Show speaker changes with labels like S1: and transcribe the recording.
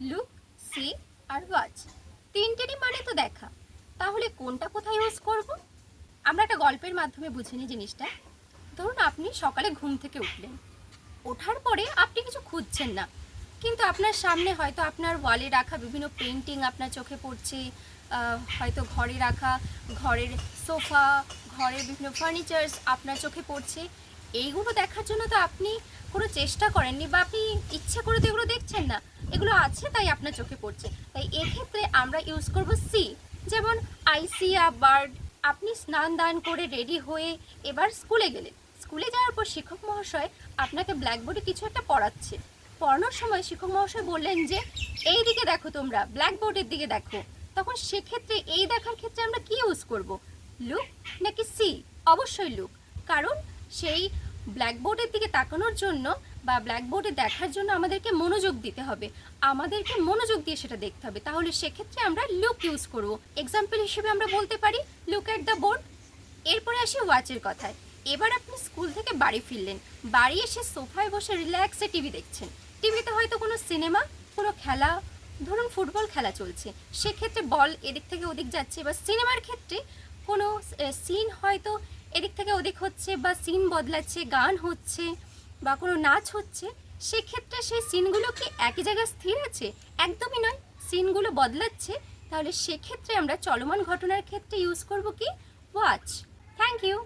S1: Look, C আর watch, তিনটেরই মানে তো দেখা। তাহলে কোনটা কোথায় ইউজ করব? আমরা একটা গল্পের মাধ্যমে বুঝে নিই জিনিসটা। ধরুন আপনি সকালে ঘুম থেকে উঠলেন, ওঠার পরে আপনি কিছু খুঁজছেন না, কিন্তু আপনার সামনে হয়তো আপনার ওয়ালে রাখা বিভিন্ন পেন্টিং আপনার চোখে পড়ছে, হয়তো ঘরে রাখা ঘরের সোফা, ঘরের বিভিন্ন ফার্নিচার্স আপনার চোখে পড়ছে। এইগুলো দেখার জন্য তো আপনি কোনো চেষ্টা করেননি, বা আপনি ইচ্ছে করে তো এগুলো দেখছেন না, এগুলো আছে তাই আপনার চোখে পড়ছে। তাই এক্ষেত্রে আমরা ইউজ করব সি। যেমন আই সি আ বার্ড। আপনি স্নান দান করে রেডি হয়ে এবার স্কুলে গেলেন। স্কুলে যাওয়ার পর শিক্ষক মহাশয় আপনাকে ব্ল্যাকবোর্ডে কিছু একটা পড়াচ্ছে। পড়ানোর সময় শিক্ষক মহাশয় বললেন যে এই দিকে দেখো, তোমরা ব্ল্যাকবোর্ডের দিকে দেখো। তখন সেক্ষেত্রে এই দেখার ক্ষেত্রে আমরা কি ইউজ করব? লুক নাকি সি? অবশ্যই লুক। কারণ সেই ব্ল্যাকবোর্ডের দিকে তাকানোর জন্য বা ব্ল্যাকবোর্ডে দেখার জন্য আমাদেরকে মনোযোগ দিতে হবে, আমাদেরকে মনোযোগ দিয়ে সেটা দেখতে হবে। তাহলে সেক্ষেত্রে আমরা লুক ইউজ করব। এক্সাম্পল হিসেবে আমরা বলতে পারি লুক অ্যাট দ্য বোর্ড। এরপরে আসি ওয়াচের কথায়। এবার আপনি স্কুল থেকে বাড়ি ফিরলেন, বাড়ি এসে সোফায় বসে রিল্যাক্সে টিভি দেখছেন। টিভিতে হয়তো কোনো সিনেমা, কোনো খেলা, ধরুন ফুটবল খেলা চলছে, সেক্ষেত্রে বল এদিক থেকে ওদিক যাচ্ছে, বা সিনেমার ক্ষেত্রে কোনো সিন হয়তো এদিক থেকে ওদিক হচ্ছে, বা সিন বদলাচ্ছে, গান হচ্ছে বা কোনো নাচ হচ্ছে। সেক্ষেত্রে সেই সিনগুলো কি একই জায়গায় স্থির আছে? একদমই নয়, সিনগুলো বদলাচ্ছে। তাহলে সেক্ষেত্রে আমরা চলমান ঘটনার ক্ষেত্রে ইউজ করব কি? ওয়াচ। Thank you.